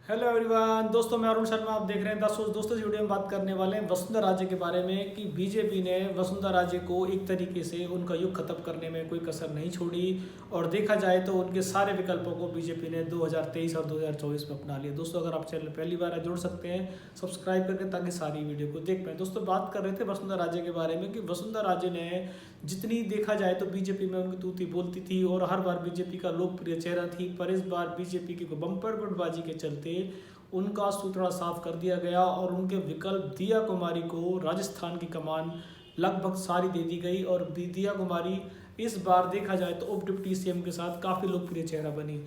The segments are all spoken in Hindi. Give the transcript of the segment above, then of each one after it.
हेलो एवरीवन, दोस्तों मैं अरुण शर्मा। आप देख रहे हैं दोस्तों इस वीडियो में बात करने वाले हैं वसुंधरा राजे के बारे में कि बीजेपी ने वसुंधरा राजे को एक तरीके से उनका युग खत्म करने में कोई कसर नहीं छोड़ी। और देखा जाए तो उनके सारे विकल्पों को बीजेपी ने 2023 और 2024 में अपना लिया। दोस्तों अगर आप चैनल पहली बार जुड़ सकते हैं सब्सक्राइब करके, ताकि सारी वीडियो को देख पाएँ। दोस्तों बात कर रहे थे वसुंधरा राजे के बारे में कि वसुंधरा राजे ने जितनी देखा जाए तो बीजेपी में उनकी तूती बोलती थी और हर बार बीजेपी का लोकप्रिय चेहरा थी, पर इस बार बीजेपी की बम्पर गुटबाजी के चलते उनका सूत्रा साफ कर दिया गया और उनके विकल्प दिया कुमारी को राजस्थान की कमान लगभग सारी दे दी गई। और दिया कुमारी इस बार देखा जाए तो उप डिप्टी सीएम के साथ काफ़ी लोकप्रिय चेहरा बनी।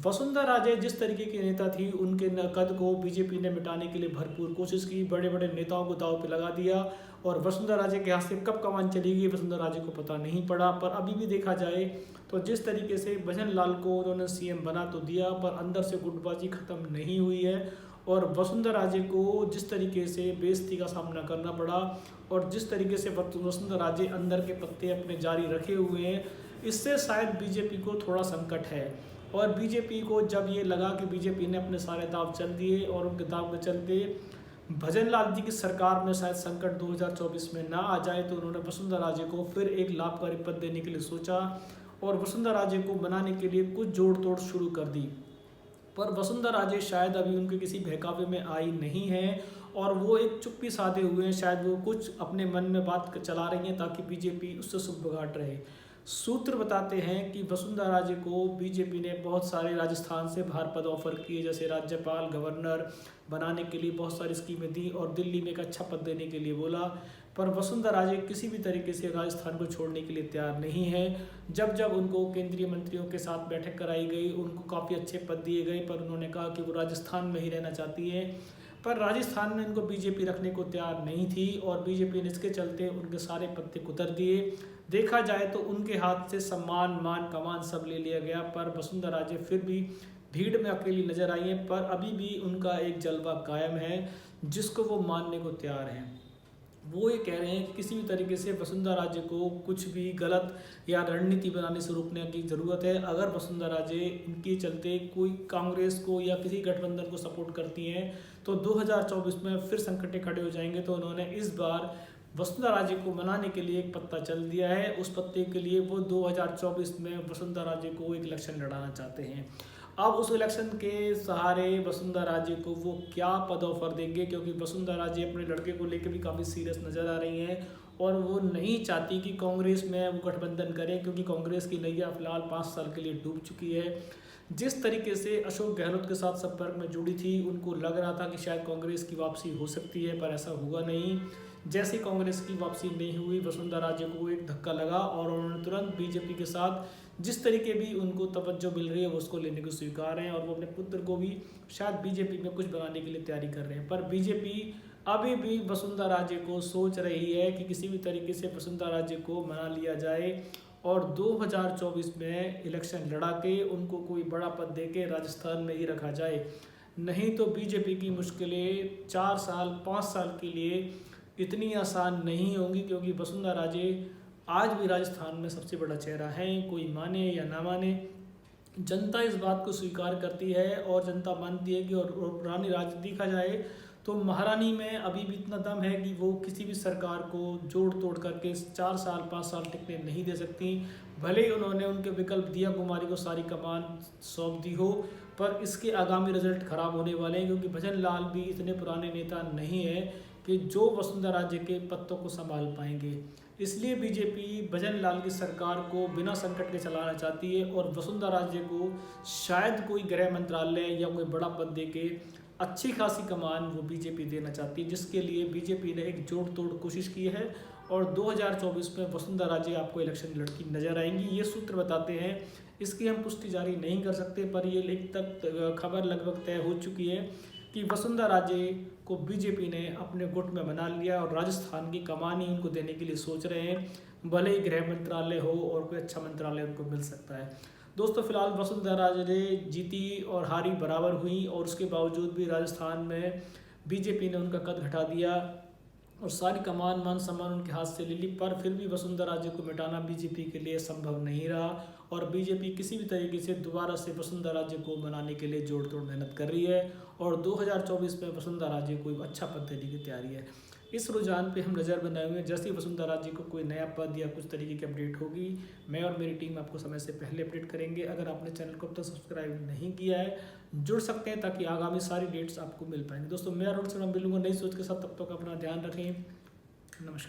वसुंधरा राजे जिस तरीके की नेता थी, उनके कद को बीजेपी ने मिटाने के लिए भरपूर कोशिश की, बड़े बड़े नेताओं को दांव पे लगा दिया। और वसुंधरा राजे के हाथ से कब कमान चली गई वसुंधरा राजे को पता नहीं पड़ा। पर अभी भी देखा जाए तो जिस तरीके से भजन लाल को उन्होंने सीएम बना तो दिया, पर अंदर से गुटबाजी खत्म नहीं हुई है। और वसुंधरा राजे को जिस तरीके से बेइज्जती का सामना करना पड़ा और जिस तरीके से वसुंधरा राजे अंदर के पत्ते अपने जारी रखे हुए हैं, इससे शायद बीजेपी को थोड़ा संकट है। और बीजेपी को जब ये लगा कि बीजेपी ने अपने सारे दाव चल दिए और उनके दाव के चलते भजन लाल जी की सरकार में शायद संकट 2024 में ना आ जाए, तो उन्होंने वसुंधरा राजे को फिर एक लाभकारी पद देने के लिए सोचा और वसुंधरा राजे को बनाने के लिए कुछ जोड़ तोड़ शुरू कर दी। पर वसुंधरा राजे शायद अभी उनके किसी बहकावे में आई नहीं है और वो एक चुप्पी साधे हुए हैं। शायद वो कुछ अपने मन में बात चला रही हैं ताकि बीजेपी उससे सुगबुगाहट रहे। सूत्र बताते हैं कि वसुंधरा राजे को बीजेपी ने बहुत सारे राजस्थान से बाहर पद ऑफर किए, जैसे राज्यपाल, गवर्नर बनाने के लिए बहुत सारी स्कीमें दी और दिल्ली में एक अच्छा पद देने के लिए बोला। पर वसुंधरा राजे किसी भी तरीके से राजस्थान को छोड़ने के लिए तैयार नहीं है। जब जब उनको केंद्रीय मंत्रियों के साथ बैठक कराई गई, उनको काफ़ी अच्छे पद दिए गए, पर उन्होंने कहा कि वो राजस्थान में ही रहना चाहती है। पर राजस्थान में इनको बीजेपी रखने को तैयार नहीं थी और बीजेपी ने इसके चलते उनके सारे पत्ते कुतर दिए। देखा जाए तो उनके हाथ से सम्मान, मान, कमान सब ले लिया गया। पर वसुंधरा राजे फिर भी भीड़ में अकेली नजर आई है, पर अभी भी उनका एक जलवा कायम है जिसको वो मानने को तैयार हैं। वो ये कह रहे हैं कि किसी भी तरीके से वसुंधरा राजे को कुछ भी गलत या रणनीति बनाने से रोकने की ज़रूरत है। अगर वसुंधरा राजे इनके चलते कोई कांग्रेस को या किसी गठबंधन को सपोर्ट करती हैं तो 2024 में फिर संकटे खड़े हो जाएंगे। तो उन्होंने इस बार वसुंधरा राजे को मनाने के लिए एक पत्ता चल दिया है। उस पत्ते के लिए वो 2024 में वसुंधरा राजे को एक इलेक्शन लड़ाना चाहते हैं। अब उस इलेक्शन के सहारे वसुंधरा राजे को वो क्या पद ऑफर देंगे, क्योंकि वसुंधरा राजे अपने लड़के को लेकर भी काफ़ी सीरियस नज़र आ रही हैं और वो नहीं चाहती कि कांग्रेस में वो गठबंधन करें, क्योंकि कांग्रेस की नैया फिलहाल 5 साल के लिए डूब चुकी है। जिस तरीके से अशोक गहलोत के साथ संपर्क में जुड़ी थी, उनको लग रहा था कि शायद कांग्रेस की वापसी हो सकती है, पर ऐसा हुआ नहीं। जैसे कांग्रेस की वापसी नहीं हुई, वसुंधरा राजे को एक धक्का लगा और उन्होंने तुरंत बीजेपी के साथ जिस तरीके भी उनको तवज्जो मिल रही है वो उसको लेने को स्वीकार रहे हैं और वो अपने पुत्र को भी शायद बीजेपी में कुछ बनाने के लिए तैयारी कर रहे हैं। पर बीजेपी अभी भी वसुंधरा राजे को सोच रही है कि किसी भी तरीके से वसुंधरा राजे को मना लिया जाए और 2024 में इलेक्शन लड़ा के उनको कोई बड़ा पद दे के राजस्थान में ही रखा जाए। नहीं तो बीजेपी की मुश्किलें 4 साल 5 साल के लिए इतनी आसान नहीं होंगी, क्योंकि वसुंधरा राजे आज भी राजस्थान में सबसे बड़ा चेहरा है। कोई माने या ना माने, जनता इस बात को स्वीकार करती है और जनता मानती है कि और रानी राज देखा जाए तो महारानी में अभी भी इतना दम है कि वो किसी भी सरकार को जोड़ तोड़ करके 4 साल 5 साल टिकने नहीं दे सकती। भले ही उन्होंने उनके विकल्प दिया कुमारी को सारी कमान सौंप दी हो, पर इसके आगामी रिजल्ट खराब होने वाले हैं, क्योंकि भजन लाल भी इतने पुराने नेता नहीं है कि जो वसुंधरा राजे के पत्तों को संभाल पाएंगे। इसलिए बीजेपी भजन लाल की सरकार को बिना संकट के चलाना चाहती है और वसुंधरा राजे को शायद कोई गृह मंत्रालय या कोई बड़ा पद दे के अच्छी खासी कमान वो बीजेपी देना चाहती है, जिसके लिए बीजेपी ने एक जोड़ तोड़ कोशिश की है और 2024 में वसुंधरा राजे आपको इलेक्शन लड़की नजर आएंगी। ये सूत्र बताते हैं, इसकी हम पुष्टि जारी नहीं कर सकते, पर ये एक तक खबर लगभग तय हो चुकी है कि वसुंधरा राजे को बीजेपी ने अपने गुट में बना लिया और राजस्थान की कमान ही उनको देने के लिए सोच रहे हैं। भले ही गृह मंत्रालय हो और कोई अच्छा मंत्रालय उनको मिल सकता है। दोस्तों फिलहाल वसुंधरा राजे जीती और हारी बराबर हुई और उसके बावजूद भी राजस्थान में बीजेपी ने उनका कद घटा दिया। और सारी कमान मान सम्मान उनके हाथ से ले ली, पर फिर भी वसुंधरा राजे को मिटाना बीजेपी के लिए संभव नहीं रहा और बीजेपी किसी भी तरीके से दोबारा से वसुंधरा राजे को बनाने के लिए जोड़ तोड़ मेहनत कर रही है और 2024 में वसुंधरा राजे को एक अच्छा पद देने की तैयारी है। इस रुझान पे हम नज़र बनाए हुए हैं। जैसे ही वसुंधरा राजे को कोई नया पद या कुछ तरीके की अपडेट होगी, मैं और मेरी टीम आपको समय से पहले अपडेट करेंगे। अगर आपने चैनल को अब तक सब्सक्राइब नहीं किया है, जुड़ सकते हैं ताकि आगामी सारी डेट्स आपको मिल पाएंगे। दोस्तों मैं अरुण शर्मा मिलूंगा नई सोच के साथ, तब तक अपना ध्यान रखें। नमस्कार।